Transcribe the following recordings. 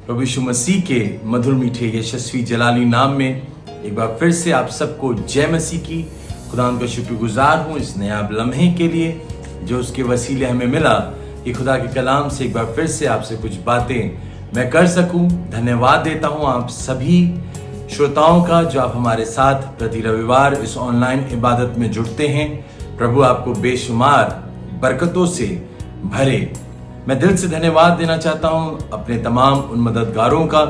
प्रभु यीशु मसीह के मधुर मीठे यशस्वी जलाली नाम में एक बार फिर से आप सबको जय मसीह की। खुदा का शुक्रगुजार हूँ इस नया लम्हे के लिए जो उसके वसीले हमें मिला कि खुदा के कलाम से एक बार फिर से आपसे कुछ बातें मैं कर सकूं। धन्यवाद देता हूं आप सभी श्रोताओं का जो आप हमारे साथ प्रति रविवार इस ऑनलाइन इबादत में जुड़ते हैं। प्रभु आपको बेशुमार बरकतों से भरे। मैं दिल से धन्यवाद देना चाहता हूं अपने तमाम उन मददगारों का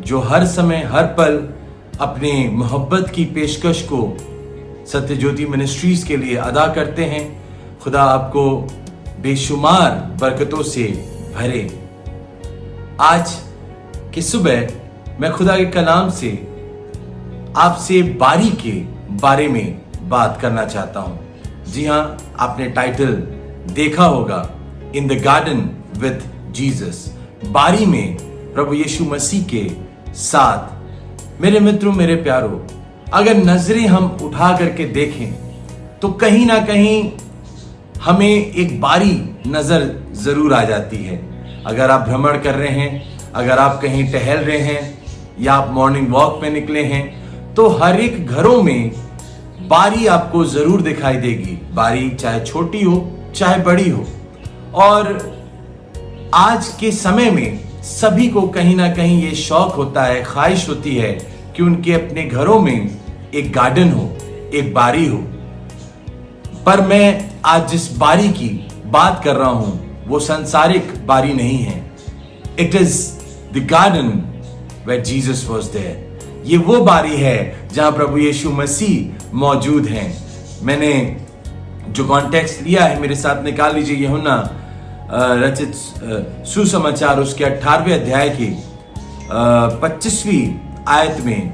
जो हर समय हर पल अपनी मोहब्बत की पेशकश को सत्य ज्योति मिनिस्ट्रीज के लिए अदा करते हैं। खुदा आपको बेशुमार बरकतों से भरे। आज की सुबह मैं खुदा के कलाम से आपसे बारी के बारे में बात करना चाहता हूं। जी हां, आपने टाइटल देखा होगा, in the garden with Jesus, बारी में प्रभु यीशु मसीह के साथ। मेरे मित्रों, मेरे प्यारों, अगर नजरें हम उठा करके देखें तो कहीं ना कहीं हमें एक बारी नजर जरूर आ जाती है। अगर आप भ्रमण कर रहे हैं, अगर आप कहीं टहल रहे हैं या आप मॉर्निंग वॉक पे निकले हैं तो हर एक घरों में बारी आपको जरूर दिखाई देगी। बारी चाहे छोटी हो चाहे बड़ी हो। और आज के समय में सभी को कहीं ना कहीं ये शौक होता है, ख्वाहिश होती है कि उनके अपने घरों में एक गार्डन हो, एक बारी हो। पर मैं आज जिस बारी की बात कर रहा हूं वो सांसारिक बारी नहीं है। It is the garden where Jesus was there. ये वो बारी है जहां प्रभु यीशु मसीह मौजूद हैं। मैंने जो कॉन्टेक्स्ट लिया है मेरे साथ निकाल लीजिए। यूहन्ना रचित सुसमाचार उसके 18वें अध्याय की 25वीं आयत में,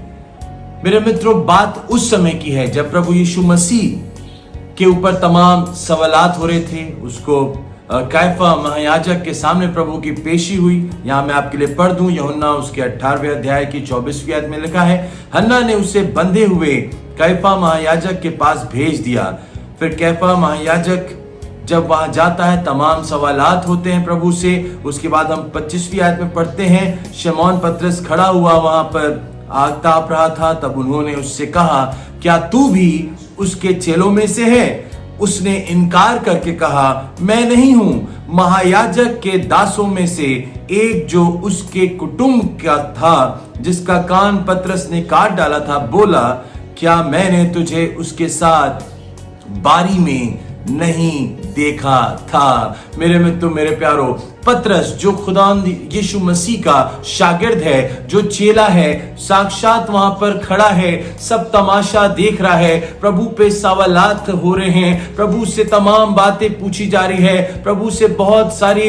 मेरे मित्रों, बात उस समय की है जब प्रभु यीशु मसीह के ऊपर तमाम सवालात हो रहे थे। उसको कैफा महायाजक के सामने प्रभु की पेशी हुई। यहां मैं आपके लिए पढ़ दूं, यूहन्ना उसके 18वें अध्याय की 24वीं आयत में लिखा है, हन्ना ने उसे बंधे हुए कैफा महायाजक के पास भेज दिया। फिर कैफा महायाजक जब वहां जाता है, तमाम सवालात होते हैं प्रभु से। उसके बाद हम 25वीं आयत में पढ़ते हैं, शमौन पतरस खड़ा हुआ वहां पर आग ताप रहा था। तब उन्होंने उससे कहा, क्या तू भी उसके चेलों में से है? उसने इनकार करके कहा, मैं नहीं हूं। महायाजक के दासों में से एक जो उसके कुटुंब का था, जिसका कान पतरस ने काट डाला था, बोला, क्या मैंने तुझे उसके साथ बारी में नहीं देखा था? मेरे मित्रों, मेरे प्यारों, पतरस जो खुदा यीशु मसीह का शागिर्द है, जो चेला है, साक्षात वहां पर खड़ा है, सब तमाशा देख रहा है। प्रभु पे सवालात हो रहे हैं, प्रभु से तमाम बातें पूछी जा रही है, प्रभु से बहुत सारे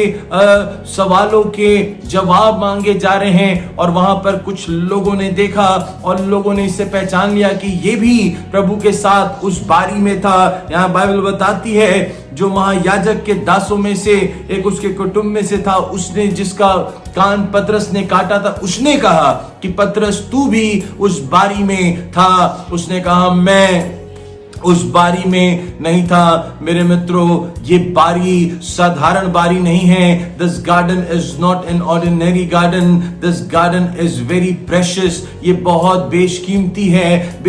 सवालों के जवाब मांगे जा रहे हैं। और वहां पर कुछ लोगों ने देखा और लोगों ने इसे पहचान लिया कि ये भी प्रभु के साथ उस बारी में था। यहाँ बाइबल बताती है, जो महायाजक के दासों में से एक उसके कुटुंब में से था, उसने जिसका कान पतरस ने काटा था, उसने कहा कि पतरस तू भी उस बारी में था। उसने कहा, मैं उस बारी में नहीं था। मेरे मित्रों, ये बारी साधारण बारी नहीं है। This garden is not an ordinary garden, this garden is very precious. ये बहुत बेशकीमती है,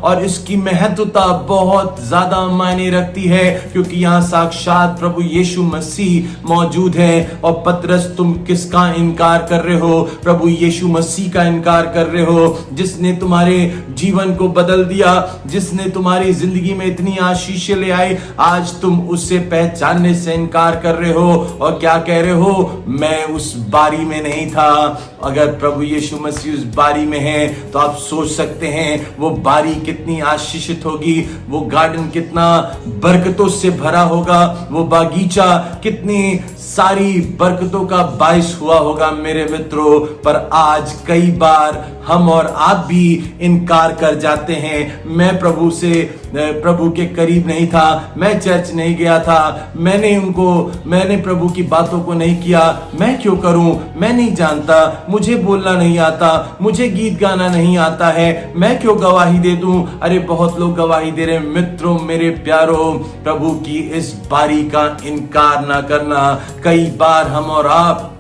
और इसकी महत्वता बहुत ज्यादा मायने रखती है, क्योंकि यहाँ साक्षात प्रभु यीशु मसीह मौजूद है। और पतरस, तुम किसका इनकार कर रहे हो? प्रभु यीशु मसीह का इनकार कर रहे हो, जिसने तुम्हारे जीवन को बदल दिया, जिसने तुम्हारी जिंदगी में इतनी आशीष ले आई। आज तुम उससे पहचानने से इनकार कर रहे हो और क्या कह रहे हो? मैं उस बारी में नहीं था। अगर प्रभु यीशु मसीह उस बारी में है तो आप सोच सकते हैं वो बारी कितनी आशीषित होगी, वो गार्डन कितना बरकतों से भरा होगा, वो बागीचा कितनी सारी बरकतों का बाइस हुआ होगा। मेरे मित्रों, पर आज कई बार हम और आप भी इनकार कर जाते हैं। मैं प्रभु के करीब नहीं था, मैं चर्च नहीं गया था, मैंने प्रभु की बातों को नहीं किया, मैं क्यों करूं? मैं नहीं जानता, मुझे बोलना नहीं आता, मुझे गीत गाना नहीं आता है, मैं क्यों गवाही दे दूं? अरे बहुत लोग गवाही दे रहे हैं। मित्रों, मेरे प्यारों, प्रभु की इस बारी का इनकार ना करना। कई बार हम और आप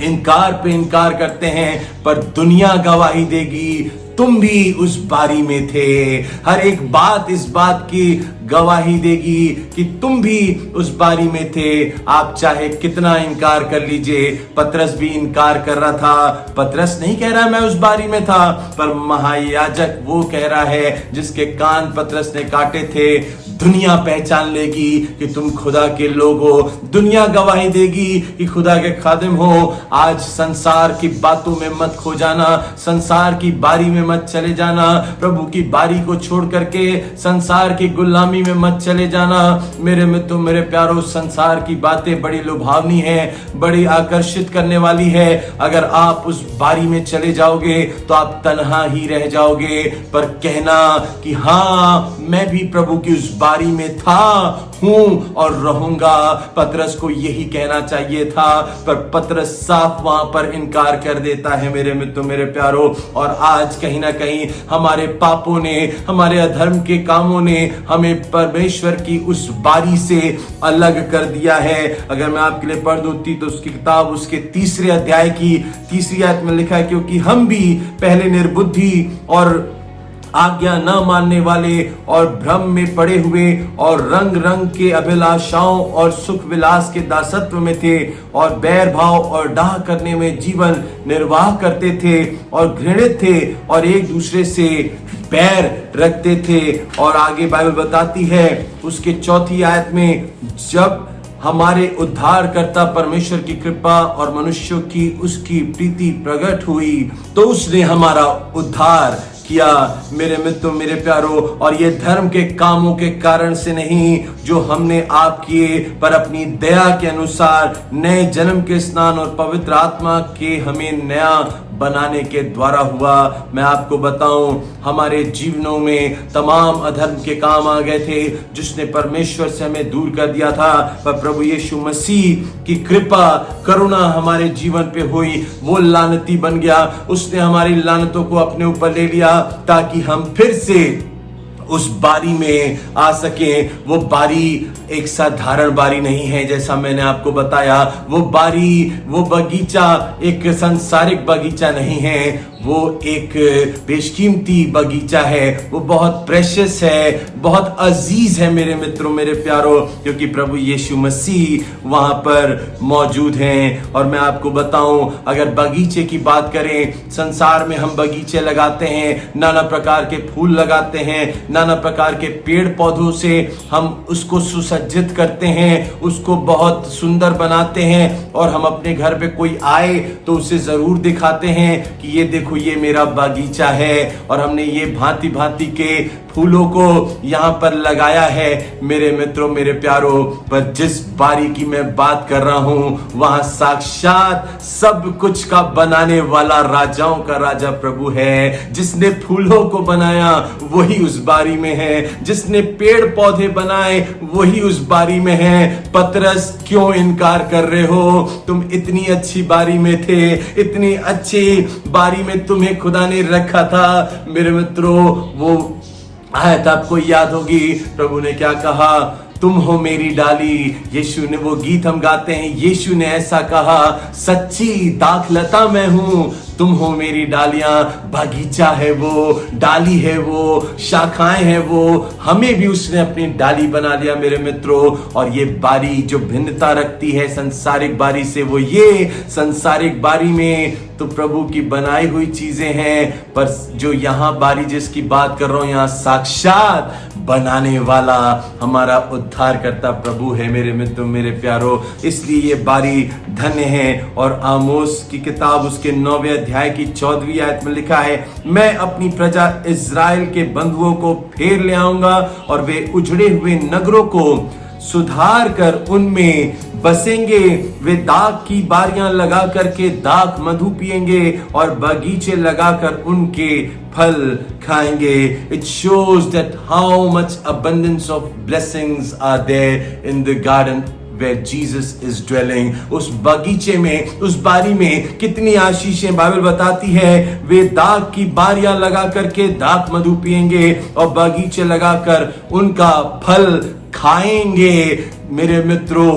इनकार पे इनकार करते हैं, पर दुनिया गवाही देगी तुम भी उस बारी में थे। हर एक बात इस बात की गवाही देगी कि तुम भी उस बारी में थे। आप चाहे कितना इनकार कर लीजिए, पतरस भी इनकार कर रहा था। पतरस नहीं कह रहा मैं उस बारी में था, पर महायाजक वो कह रहा है जिसके कान पतरस ने काटे थे। दुनिया पहचान लेगी कि तुम खुदा के लोग हो, दुनिया गवाही देगी कि खुदा के खादिम हो। आज संसार की बातों में मत खो जाना, संसार की बारी में मत चले जाना, प्रभु की बारी को छोड़ करके संसार की गुलामी में मत चले जाना। मेरे मित्रों, मेरे प्यारों, संसार की बातें बड़ी लुभावनी है, बड़ी आकर्षित करने वाली है। अगर आप उस बारी में चले जाओगे तो आप तन्हा ही रह जाओगे, पर कहना कि हाँ मैं भी प्रभु की उस बारी में था, हूं और रहूंगा। पतरस को यही कहना चाहिए था, पर पतरस साफ वहां पर इनकार कर देता है मेरे मित्रों, मेरे प्यारों। और आज कहीं ना कहीं हमारे पापों ने, हमारे अधर्म के कामों ने हमें परमेश्वर की उस बारी से अलग कर दिया है। अगर मैं आपके लिए पढ़ दूं तो उसकी किताब उसके 3 अध्याय की 3 आयत में लिखा है, क्योंकि हम भी पहले निर्बुद्धि और आज्ञा न मानने वाले और भ्रम में पड़े हुए और रंग रंग के अभिलाषाओं और सुख विलास के दासत्व में थे, और बैर भाव और डाह करने में जीवन निर्वाह करते थे, और घृणित थे और एक दूसरे से बैर रखते थे। और आगे बाइबल बताती है उसके 4 आयत में, जब हमारे उद्धारकर्ता परमेश्वर की कृपा और मनुष्यों की उसकी प्रीति प्रकट हुई तो उसने हमारा उद्धार किया। मेरे मित्रों, मेरे प्यारों, और ये धर्म के कामों के कारण से नहीं जो हमने आप किए, पर अपनी दया के अनुसार नए जन्म के स्नान और पवित्र आत्मा के हमें नया बनाने के द्वारा हुआ। मैं आपको बताऊं, हमारे जीवनों में तमाम अधर्म के काम आ गए थे जिसने परमेश्वर से हमें दूर कर दिया था, पर प्रभु यीशु मसीह की कृपा करुणा हमारे जीवन पे हुई। वो लानती बन गया, उसने हमारी लानतों को अपने ऊपर ले लिया ताकि हम फिर से उस बारी में आ सके। वो बारी एक साधारण बारी नहीं है, जैसा मैंने आपको बताया। वो बारी, वो बगीचा एक सांसारिक बगीचा नहीं है, वो एक बेशकीमती बगीचा है। वो बहुत प्रेशियस है, बहुत अजीज है मेरे मित्रों, मेरे प्यारों, क्योंकि प्रभु यीशु मसीह वहां पर मौजूद हैं। और मैं आपको बताऊं, अगर बगीचे की बात करें, संसार में हम बगीचे लगाते हैं, नाना प्रकार के फूल लगाते हैं, नाना प्रकार के पेड़ पौधों से हम उसको सुसज्जित करते हैं, उसको बहुत सुंदर बनाते हैं, और हम अपने घर पे कोई आए तो उसे जरूर दिखाते हैं कि ये देखो ये मेरा बगीचा है और हमने ये भांति भांति के फूलों को यहाँ पर लगाया है। मेरे मित्रों, मेरे प्यारों, पर जिस बारी की मैं बात कर रहा हूं वहां साक्षात सब कुछ का बनाने वाला राजाओं का राजा प्रभु है। जिसने फूलों को बनाया वही उस बारी में है, जिसने पेड़ पौधे बनाए वही उस बारी में है। पतरस, क्यों इनकार कर रहे हो? तुम इतनी अच्छी बारी में थे, इतनी अच्छी बारी में तुम्हें खुदा ने रखा था। मेरे मित्रों, वो आयत आपको याद होगी, प्रभु ने क्या कहा? तुम हो मेरी डाली। यीशु ने, वो गीत हम गाते हैं, यीशु ने ऐसा कहा, सच्ची दाखलता मैं हूं, तुम हो मेरी डालियां। बगीचा है वो, डाली है वो, शाखाएं हैं वो, हमें भी उसने अपनी डाली बना लिया मेरे मित्रों। और ये बारी जो भिन्नता रखती है संसारिक बारी से, वो ये संसारिक बारी में तो प्रभु की बनाई हुई चीजें हैं, पर जो यहाँ बारी जिसकी बात कर रहा हूं, यहाँ साक्षात बनाने वाला हमारा उद्धार करता प्रभु है मेरे मित्रों, मेरे प्यारों। इसलिए ये बारी धन्य है। और आमोस की किताब उसके 9वें अध्याय की 14वीं आयत में लिखा है, मैं अपनी प्रजा इज़राइल के बंधुओं को फेर ले आऊंगा और वे उजड़े हुए नगरों को सुधार कर उनमें बसेंगे। वे दाख की बारियां लगा करके दाख मधु पिएंगे और बगीचे लगाकर उनके फल खाएंगे। It shows that how much abundance of blessings are there in the garden where Jesus is dwelling। उस बगीचे में, उस बारी में कितनी आशीषें बाइबल बताती है। वे दाख की बारियां लगा करके दाख मधु पिएंगे और बगीचे लगाकर उनका फल खाएंगे। मेरे मित्रों,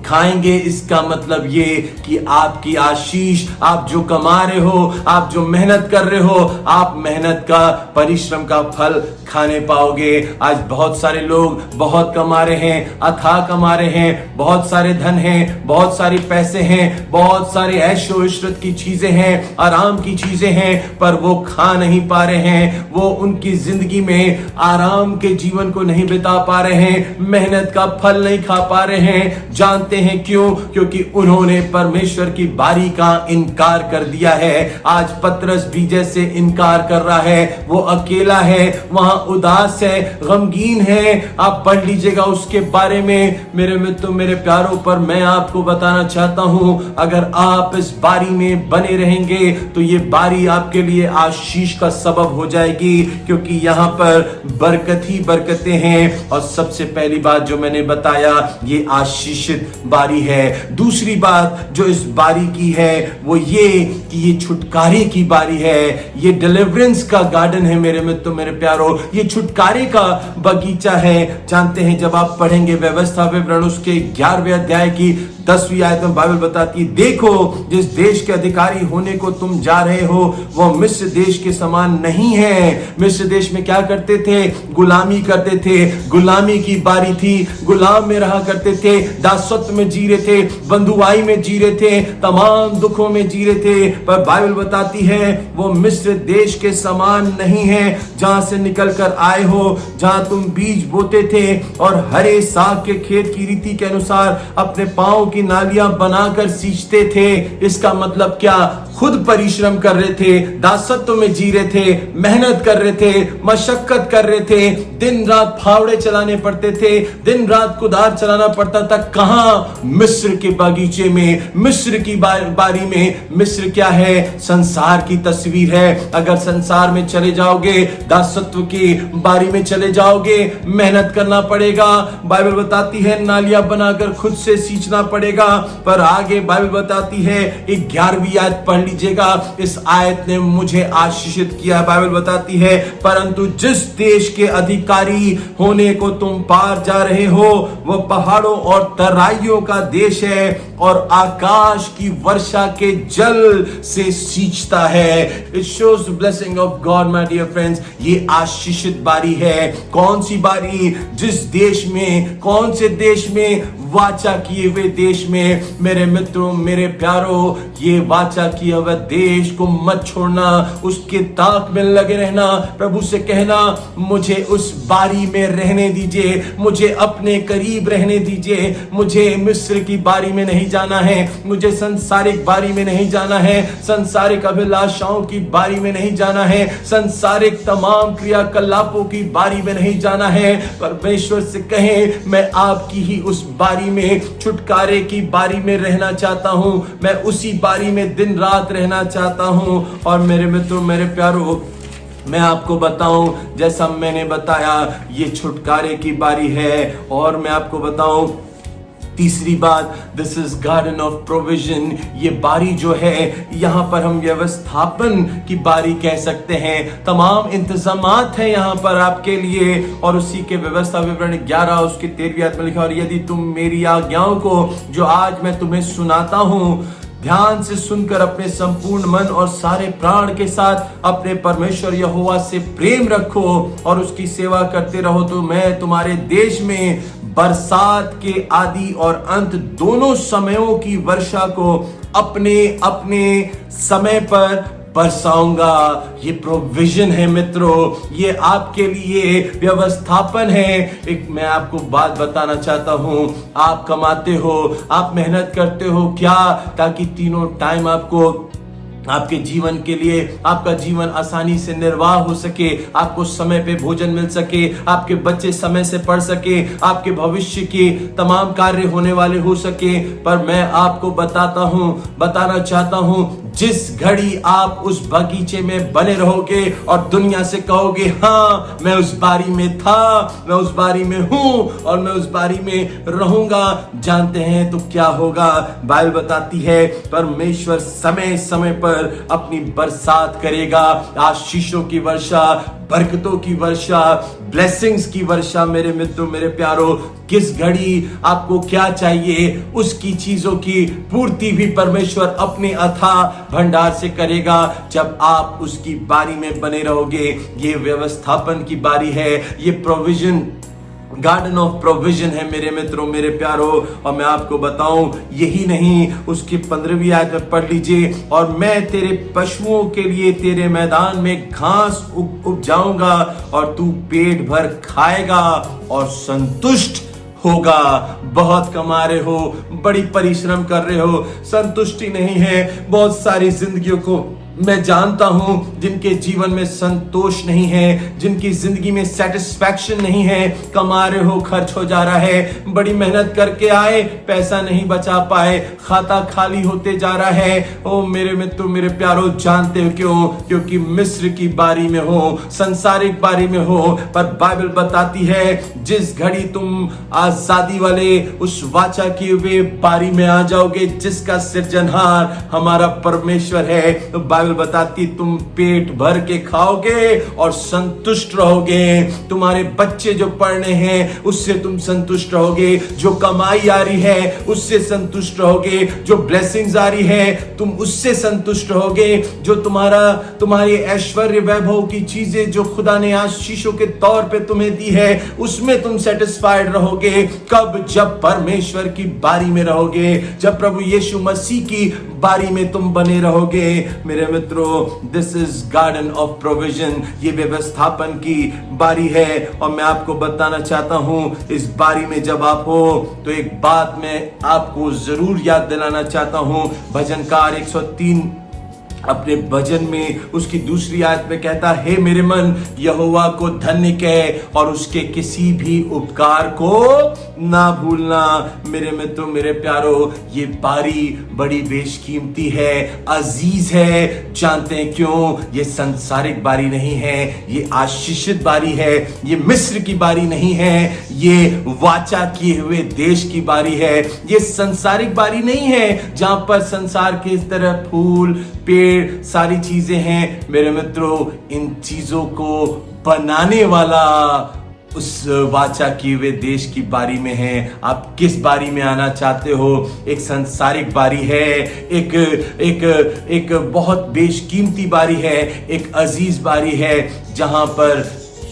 खाएंगे, इसका मतलब ये कि आपकी आशीष, आप जो कमा रहे हो, आप जो मेहनत कर रहे हो, आप मेहनत का, परिश्रम का फल खाने पाओगे। आज बहुत सारे लोग बहुत कमा रहे हैं, अथाह कमा रहे हैं, बहुत सारे धन हैं, बहुत सारे पैसे हैं, बहुत सारे ऐशो इशरत की चीजें हैं, आराम की चीजें हैं, पर वो खा नहीं पा रहे हैं। वो उनकी जिंदगी में आराम के जीवन को नहीं बिता पा रहे हैं, मेहनत का फल नहीं खा पा रहे हैं। जानते हैं क्यों? क्योंकि उन्होंने परमेश्वर की बारी का इनकार कर दिया है। आज पतरस भी जैसे इनकार कर रहा है, वो अकेला है, वहां उदास है, गमगीन है। आप पढ़ लीजिएगा उसके बारे में। मेरे मित्रों, मेरे प्यारों, पर मैं आपको बताना चाहता हूं, अगर आप इस बारी में बने रहेंगे तो ये बारी आपके लिए आशीष का सबब हो जाएगी, क्योंकि यहां पर बरकत ही बरकतें हैं। और सबसे पहली बात जो मैंने बताया, ये आशीषित बारी है। दूसरी बात जो इस बारी की है वो ये कि ये छुटकारे की बारी है, ये डिलीवरेंस का गार्डन है। मेरे मित्रों, मेरे प्यारों, ये छुटकारे का बगीचा है। जानते हैं, जब आप पढ़ेंगे व्यवस्था विवरण उसके 11वें अध्याय की 10वीं आयत में बाइबल बताती है, देखो जिस देश के अधिकारी होने को तुम जा रहे हो वह मिस्र देश के समान नहीं है। मिस्र देश में क्या करते थे? गुलामी करते थे, गुलामी की बारी थी, गुलाम में रहा करते थे, दासत्व में जी रहे थे, बंधुआई में जी रहे थे, तमाम दुखों में जी रहे थे। पर बाइबल बताती है वो मिस्र देश के समान नहीं है, जहां से निकल कर आए हो, जहां तुम बीज बोते थे और हरे साग के खेत की रीति के अनुसार अपने पांव की नालियां बनाकर सींचते थे। इसका मतलब क्या? खुद परिश्रम कर रहे थे, दासत्व में जी रहे थे, मेहनत कर रहे थे, मशक्कत कर रहे थे, दिन रात फावड़े चलाने पड़ते थे, दिन रात कुदार चलाना पड़ता था। कहां? मिस्र के बगीचे में, मिस्र की बारी में। मिस्र क्या है? संसार की तस्वीर है। अगर संसार में चले जाओगे, दासत्व की बारी में चले जाओगे, मेहनत करना पड़ेगा। बाइबल बताती है नालियां बनाकर खुद से सींचना पड़ेगा। पर आगे बाइबल बताती है, 11वीं आयत पढ़ लीजिएगा, इस आयत ने मुझे आशीषित किया। बाइबल बताती है, परंतु जिस देश के अधिकारी होने को तुम पार जा रहे हो वह पहाड़ों और तराइयों का देश है और आकाश की वर्षा के जल से सींचता है। It shows the blessing of God my dear friends. ये आशीषित बारी है। कौन सी बारी? जिस देश में, कौन से देश में? वाचा किए हुए देश में। मेरे मित्रों, मेरे प्यारों, ये वाचा किया हुआ देश को मत छोड़ना, उसके ताक में लगे रहना। प्रभु से कहना, मुझे उस बारी में रहने दीजिए, मुझे अपने करीब रहने दीजिए। मुझे मिस्र की बारी में नहीं जाना है, मुझे संसारिक बारी में नहीं जाना है, संसारिक अभिलाषाओं की बारी में नहीं जाना है, संसारिक तमाम क्रियाकलापों की बारी में नहीं जाना है। परमेश्वर से कहें, मैं आपकी ही उस बारी में, छुटकारे की बारी में रहना चाहता हूं। मैं उसी बारी में दिन रात रहना चाहता हूं। और मेरे मित्रों, मेरे प्यारों, मैं आपको बताऊं, जैसा मैंने बताया, ये छुटकारे की बारी है। और मैं आपको बताऊं तीसरी बात, this is garden of provision. ये बारी जो है, यहां पर हम व्यवस्थापन की बारी कह सकते हैं। तमाम इंतजामात हैं यहां पर आपके लिए। और उसी के व्यवस्था विवरण 11 उसके 13वीं आयत में लिखा, और यदि तुम मेरी आज्ञाओं को जो आज मैं तुम्हें सुनाता हूं ध्यान से सुनकर अपने संपूर्ण मन और सारे प्राण के साथ अपने परमेश्वर यहोवा से प्रेम रखो और उसकी सेवा करते रहो, तो मैं तुम्हारे देश में बरसात के आदि और अंत दोनों समयों की वर्षा को अपने अपने समय पर बरसाऊंगा। ये प्रोविजन है मित्रों, ये आपके लिए व्यवस्थापन है। एक मैं आपको बात बताना चाहता हूं, आप कमाते हो, आप मेहनत करते हो, क्या? ताकि तीनों टाइम आपको, आपके जीवन के लिए, आपका जीवन आसानी से निर्वाह हो सके, आपको समय पे भोजन मिल सके, आपके बच्चे समय से पढ़ सके, आपके भविष्य के तमाम कार्य होने वाले हो सके। पर मैं आपको बताना चाहता हूं, जिस घड़ी आप उस बगीचे में बने रहोगे और दुनिया से कहोगे, हाँ मैं उस बारी में था, मैं उस बारी में हूं और मैं उस बारी में रहूंगा, जानते हैं तो क्या होगा? बाइबल बताती है परमेश्वर समय समय पर अपनी बरसात करेगा, आशीषों की वर्षा बरकतों की वर्षा, ब्लेसिंग्स की वर्षा मेरे मित्रों, मेरे प्यारों। किस घड़ी आपको क्या चाहिए, उसकी चीजों की पूर्ति भी परमेश्वर अपने अथाह भंडार से करेगा जब आप उसकी बारी में बने रहोगे। ये व्यवस्थापन की बारी है, ये प्रोविजन, गार्डन ऑफ प्रोविजन है मेरे मित्रों, मेरे प्यारों। और मैं आपको बताऊं, यही नहीं, उसकी 15वीं आयत में पढ़ लीजिए, और मैं तेरे पशुओं के लिए तेरे मैदान में घास उपजाऊंगा और तू पेट भर खाएगा और संतुष्ट होगा। बहुत कमा रहे हो, बड़ी परिश्रम कर रहे हो, संतुष्टि नहीं है। बहुत सारी जिंदगियों को मैं जानता हूं जिनके जीवन में संतोष नहीं है, जिनकी जिंदगी में सेटिस्फैक्शन नहीं है। कमा रहे हो, खर्च हो जा रहा है, बड़ी मेहनत करके आए, पैसा नहीं बचा पाए, खाता खाली होते जा रहा है। ओ मेरे मित्रों, मेरे प्यारों, जानते हो क्यों? क्योंकि मिस्र की बारी में हो, संसारिक बारी में हो। पर बाइबल बताती है जिस घड़ी तुम आजादी वाले उस वाचा किए हुए बारी में आ जाओगे, जिसका सृजनहार हमारा परमेश्वर है, तो बाइबल बताती तुम पेट भर के खाओगे और संतुष्ट रहोगे। तुम्हारे बच्चे जो पढ़ने हैं उससे तुम संतुष्ट रहोगे, जो कमाई आ रही है उससे संतुष्ट रहोगे, जो ब्लेसिंग्स आ रही है तुम उससे संतुष्ट रहोगे, जो तुम्हारी ऐश्वर्य वैभव की चीजें जो खुदा ने आशीषों के तौर पे तुम्हें दी है उसमें तुम सेटिस्फाइड रहोगे। कब? जब परमेश्वर की बारी में रहोगे, जब प्रभु यीशु मसीह की बारी में तुम बने रहोगे। मेरे मित्रों, this is garden of provision, ये व्यवस्थापन की बारी है। और मैं आपको बताना चाहता हूं, इस बारी में जब आप हो तो एक बात मैं आपको जरूर याद दिलाना चाहता हूं। भजनकार 103 अपने भजन में उसकी दूसरी आयत में कहता, हे मेरे मन यहोवा को धन्य कह और उसके किसी भी उपकार को ना भूलना। मेरे मित्रों, मेरे प्यारों, ये बारी बड़ी बेशकीमती है, अजीज है। जानते हैं क्यों? ये संसारिक बारी नहीं है, ये आशीषित बारी है। ये मिस्र की बारी नहीं है, ये वाचा किए हुए देश की बारी है। ये संसारिक बारी नहीं है जहां पर संसार के इस तरह फूल, पेड़, सारी चीजें हैं। मेरे मित्रों, इन चीजों को बनाने वाला उस वाचा किए हुए देश की बारी में है। आप किस बारी में आना चाहते हो? एक संसारिक बारी है, एक बहुत बेशकीमती बारी है, एक अजीज बारी है जहां पर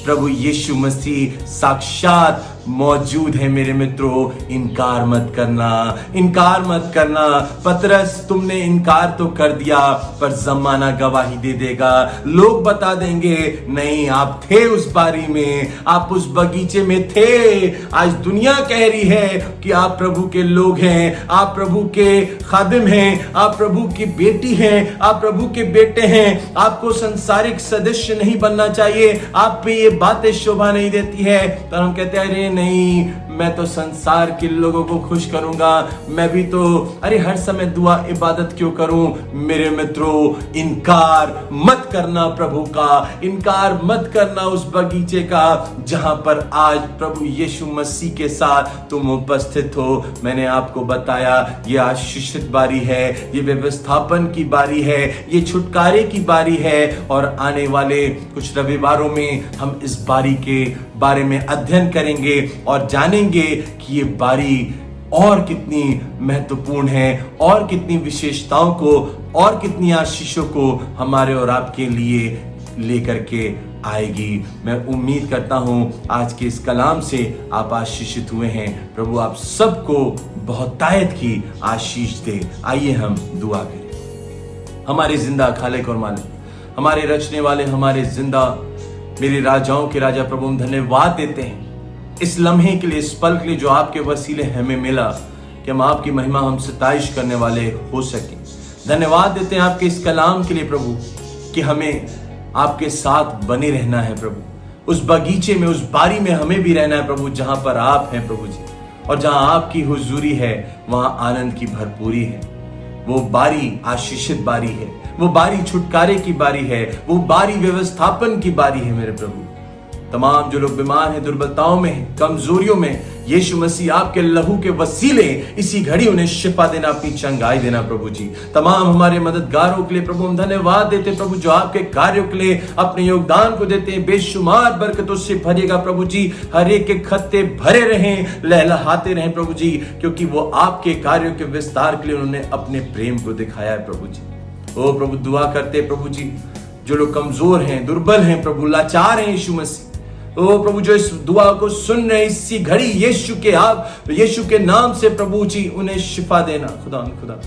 प्रभु यीशु मसीह साक्षात मौजूद है। मेरे मित्रों, इनकार मत करना, इनकार मत करना। पतरस, तुमने इनकार तो कर दिया पर जमाना गवाही दे देगा। लोग बता देंगे नहीं, आप थे उस बारी में, आप उस बगीचे में थे। आज दुनिया कह रही है कि आप प्रभु के लोग हैं, आप प्रभु के खादिम हैं, आप प्रभु की बेटी हैं, आप प्रभु के बेटे हैं। आपको संसारिक सदस्य नहीं बनना चाहिए, आप पे ये बातें शोभा नहीं देती है। पर हम कहते हैं अरे नहीं, मैं तो संसार के लोगों को खुश करूंगा, मैं भी तो अरे हर समय दुआ इबादत क्यों करूं। मेरे मित्रों, इनकार मत करना प्रभु का, इनकार मत करना उस बगीचे का जहां पर आज प्रभु यीशु मसीह के साथ तुम उपस्थित हो। मैंने आपको बताया ये आशीषित बारी है, ये व्यवस्थापन की बारी है, ये छुटकारे की बारी है। और आने वाले कुछ रविवारों में हम इस बारी के बारे में अध्ययन करेंगे और जानेंगे कि ये बारी और कितनी महत्वपूर्ण है, और कितनी विशेषताओं को और कितनी आशीषों को हमारे और आपके लिए लेकर के आएगी। मैं उम्मीद करता हूं आज के इस कलाम से आप आशीषित हुए हैं। प्रभु आप सबको बहुतायत की आशीष दे। आइए हम दुआ करें। हमारे जिंदा खालिक और मालिक, हमारे रचने वाले, हमारे जिंदा, मेरे राजाओं के राजा प्रभु, हम धन्यवाद देते हैं इस लम्हे के लिए, इस पल के लिए जो आपके वसीले हमें मिला कि हम आपकी महिमा, हम सताइश करने वाले हो सके। धन्यवाद देते हैं आपके इस कलाम के लिए प्रभु कि हमें आपके साथ बने रहना है प्रभु। उस बगीचे में, उस बारी में हमें भी रहना है प्रभु जहां पर आप हैं प्रभु जी। और जहां आपकी हुजूरी है वहां आनंद की भरपूरी है। वो बारी आशीषित बारी है, वो बारी छुटकारे की बारी है, वो बारी व्यवस्थापन की बारी है। मेरे प्रभु, तमाम जो लोग बीमार हैं, दुर्बलताओं में हैं, कमजोरियों में, यीशु मसीह आपके लहू के वसीले इसी घड़ी उन्हें शिफा देना, अपनी चंगाई देना प्रभु जी। तमाम हमारे मददगारों के लिए प्रभु हम धन्यवाद देते प्रभु, जो आपके कार्यों के लिए अपने योगदान को देते हैं। बेशुमार बरकतों से भरिएगा प्रभु जी, हर एक के खत्ते भरे रहें, लहलहाते रहें प्रभु जी, क्योंकि वो आपके कार्यों के विस्तार के लिए उन्होंने अपने प्रेम को दिखाया है प्रभु जी। ओ प्रभु दुआ करते प्रभु जी, जो लोग कमजोर हैं, दुर्बल हैं प्रभु, लाचार हैं यीशु मसीह, ओ प्रभु जो इस दुआ को सुन रहे इसी घड़ी यीशु के नाम से प्रभु जी उन्हें शिफा देना। खुदा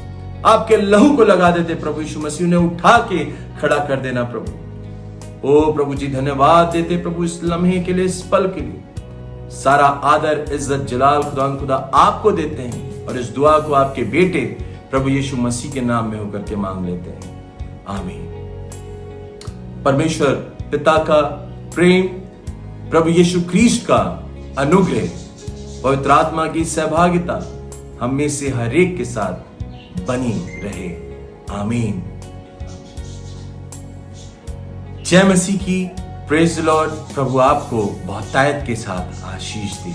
आपके लहू को लगा देते प्रभु यीशु मसीह, उन्हें उठा के खड़ा कर देना प्रभु। ओ प्रभु जी धन्यवाद देते प्रभु इस लम्हे के लिए, इस पल के लिए। सारा आदर इज्जत जलाल खुदा आपको देते हैं, और इस दुआ को आपके बेटे प्रभु यीशु मसीह के नाम में होकर के मांग लेते हैं, आमीन। परमेश्वर पिता का प्रेम, प्रभु यीशु ख्रीस्ट का अनुग्रह, पवित्र आत्मा की सहभागिता हम में से हर एक के साथ बनी रहे, आमीन। जय मसीह की, प्रेज द लॉर्ड। प्रभु आपको बहुतायत के साथ आशीष दे।